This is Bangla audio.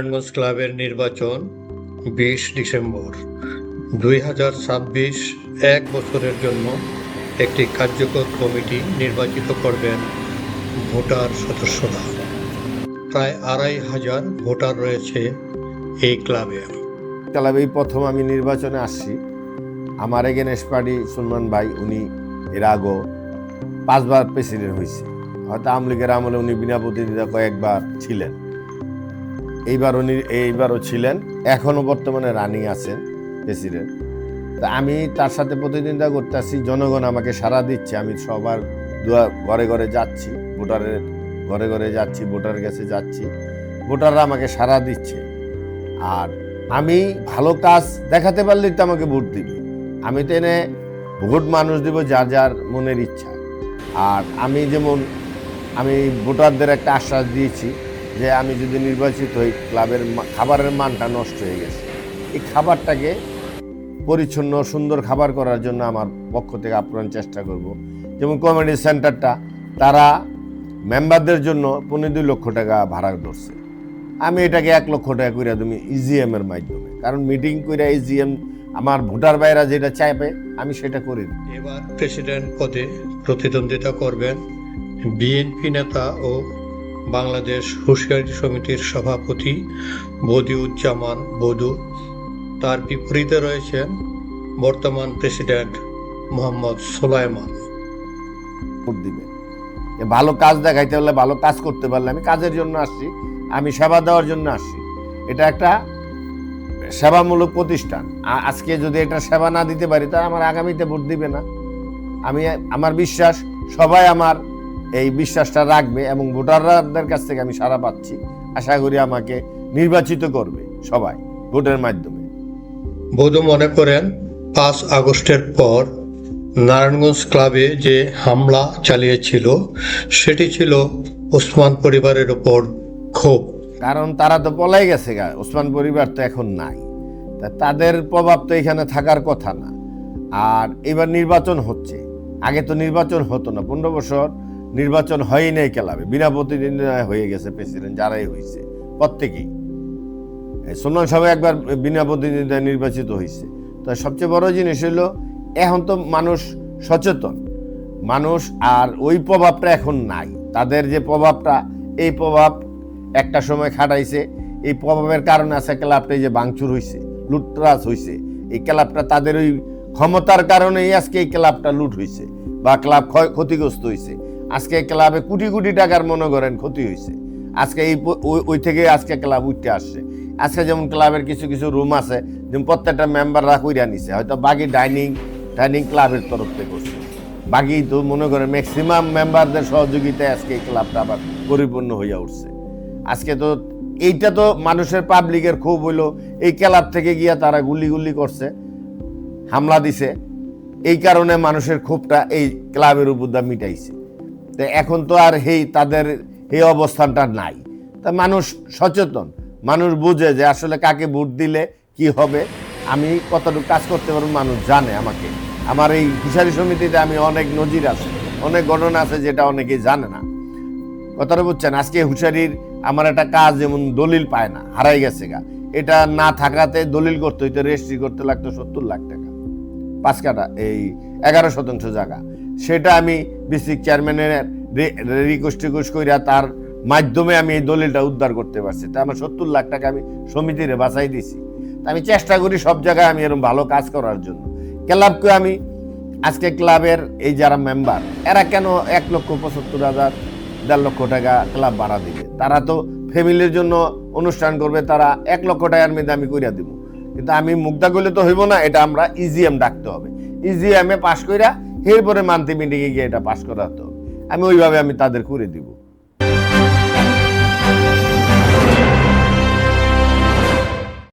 নারায়ণগঞ্জ ক্লাবের নির্বাচন ২০ ডিসেম্বর ২০২৬ এক বছরের জন্য একটি কার্যকর কমিটি নির্বাচিত করবেন ভোটার সদস্যরা। প্রায় ২৫০০ ভোটার রয়েছে এই ক্লাবে। এই প্রথম আমি নির্বাচনে আসছি। আমার এগেনস্ট পার্টি সুলমান ভাই, উনি এর আগেও 5 বার প্রেসিডেন্ট হয়েছে। হয়তো আওয়ামী লীগের আমলে উনি বিনা প্রতিদ্বন্দ্বিতা কয়েকবার ছিলেন, এইবারও ছিলেন, এখনো বর্তমানে রানিং আছেন প্রেসিডেন্ট। তা আমি তার সাথে প্রতিদ্বন্দ্বিতা করতে আসছি। জনগণ আমাকে সাড়া দিচ্ছে, আমি সবার ঘরে ঘরে যাচ্ছি, ভোটারের ঘরে ঘরে যাচ্ছি, ভোটারের কাছে যাচ্ছি, ভোটাররা আমাকে সাড়া দিচ্ছে। আর আমি ভালো কাজ দেখাতে পারলেই তো আমাকে ভোট দিবে। আমি তো এনে ভোট মানুষ দিব যার যার মনের ইচ্ছা। আর আমি আমি ভোটারদের একটা আশ্বাস দিয়েছি যে আমি যদি নির্বাচিত হই, ক্লাবের খাবারের মানটা নষ্ট হয়ে গেছে, এই খাবারটাকে পরিচ্ছন্ন সুন্দর খাবার করার জন্য আমার পক্ষ থেকে আপ্রাণ চেষ্টা করব। যেমন কমিউনিটি সেন্টারটা তারা মেম্বারদের জন্য ১৫-২ লক্ষ টাকা ভাড়া ধরছে, আমি এটাকে ১ লক্ষ টাকা করে তুমি ইজিএম এর মাধ্যমে, কারণ মিটিং করে ইজিএম আমার ভোটার ভাইরা যেটা চাইবে আমি সেটা করি। এবার প্রেসিডেন্ট পদে প্রতিদ্বন্দ্বিতা করবেন বিএনপি নেতা ও বাংলাদেশ হুঁশিয়ারি সমিতির সভাপতি বদিউজ্জামান বদু। তার বিপরীতে রয়েছেন বর্তমান প্রেসিডেন্ট মোহাম্মদ সোলায়মান। ভোট দিবে, ভালো কাজ দেখাইতে পারলে, ভালো কাজ করতে পারলে, আমি কাজের জন্য আসছি, আমি সেবা দেওয়ার জন্য আসছি। এটা একটা সেবামূলক প্রতিষ্ঠান। আজকে যদি এটা সেবা না দিতে পারি তাহলে আমার আগামীতে ভোট দিবে না। আমার বিশ্বাস সবাই আমার এই বিশ্বাসটা রাখবে এবং ভোটারদের কাছ থেকে আমি সাড়া পাচ্ছি। আশা করি আমাকে নির্বাচিত করবে সবাই ভোটের মাধ্যমে। বধূ মনে করেন ৫ আগস্টের পর নারায়ণগঞ্জ ক্লাবে যে হামলা চালিয়েছিল সেটি ছিল ওসমান পরিবারের উপর ক্ষোভ। কারণ তারা তো পলাই গেছে, ওসমান পরিবার তো এখন নাই, তাদের প্রভাব তো এখানে থাকার কথা না। আর এবার নির্বাচন হচ্ছে, আগে তো নির্বাচন হতো না, 15 বছর নির্বাচন হয়ই নাই ক্লাবে, বিনা প্রতিদ্বন্দ্বিতায় হয়ে গেছে প্রেসিডেন্ট যারাই হয়েছে প্রত্যেকেই। সুলমান সাহেব একবার বিনা প্রতিদ্বন্দ্বিতায় নির্বাচিত হয়েছে। তো সবচেয়ে বড় জিনিস হলো এখন তো মানুষ সচেতন মানুষ, আর ওই প্রভাবটা এখন নাই। তাদের যে প্রভাবটা, এই প্রভাব একটা সময় খাটাইছে, এই প্রভাবের কারণে আছে ক্লাবটা যে ভাঙচুর হয়েছে, লুটতরাজ হয়েছে, এই ক্লাবটা তাদের ওই ক্ষমতার কারণেই আজকে এই ক্লাবটা লুট হয়েছে বা ক্লাব ক্ষতিগ্রস্ত হয়েছে। আজকে ক্লাবে কোটি কোটি টাকার মনে করেন ক্ষতি হয়েছে। আজকে ওই থেকে আজকে ক্লাব উঠতে আসছে। আজকে যেমন ক্লাবের কিছু কিছু রুম আছে, যেমন প্রত্যেকটা মেম্বাররা কইরা নিছে, হয়তো বাকি ডাইনিং ক্লাবের তরফ থেকে করছে, বাকি তো মনে করেন ম্যাক্সিমাম মেম্বারদের সহযোগিতায় আজকে এই ক্লাবটা আবার পরিপূর্ণ হইয়া উঠছে। আজকে তো এইটা তো মানুষের পাবলিকের ক্ষোভ হইলো, এই ক্লাব থেকে গিয়া তারা গুলি করছে, হামলা দিছে, এই কারণে মানুষের ক্ষোভটা এই ক্লাবের উপর দা মিটাইছে। তো এখন তো আর তাদের এই অবস্থানটা নাই। তা মানুষ সচেতন, মানুষ বুঝে যে আসলে কাকে ভোট দিলে কি হবে, আমি কতটুকু কাজ করতে পারবো মানুষ জানে আমাকে। আমার এই হুঁশিয়ারি সমিতিতে আমি অনেক নজির আছে, অনেক ঘটনা আছে যেটা অনেকেই জানে না। কথাটা বুঝছেন? আজকে হুঁশিয়ারির আমার একটা কাজ, যেমন দলিল পায় না, হারাই গেছে এটা না থাকাতে দলিল করতে হইতো, রেজিস্ট্রি করতে লাগতো 70 লাখ টাকা, 5 কাঠা এই 11% জায়গা। সেটা আমি ডিস্ট্রিক্ট চেয়ারম্যানের রিকোয়েস্ট করিয়া তার মাধ্যমে আমি এই দলিলটা উদ্ধার করতে পারছি। তা আমার 70 লাখ টাকা আমি সমিতিরে বাঁচাই দিছি। তা আমি চেষ্টা করি সব জায়গায় আমি এরকম ভালো কাজ করার জন্য। ক্লাবকে আমি আজকে ক্লাবের এই যারা মেম্বার, এরা কেন 1,75,000 1.5 লক্ষ টাকা ক্লাব ভাড়া দিবে? তারা তো ফ্যামিলির জন্য অনুষ্ঠান করবে, তারা 1 লক্ষ টাকার মধ্যে আমি কইরা দিব। কিন্তু আমি মুগ্ধা করলে তো হইব না, এটা আমরা ইজিএম ডাকতে হবে, ইজিএম এ পাস কইরা এরপরে মান্থলি মিটিংয়ে গিয়ে এটা পাস করাতে হবে। আমি ওইভাবে আমি তাদের করে দিব।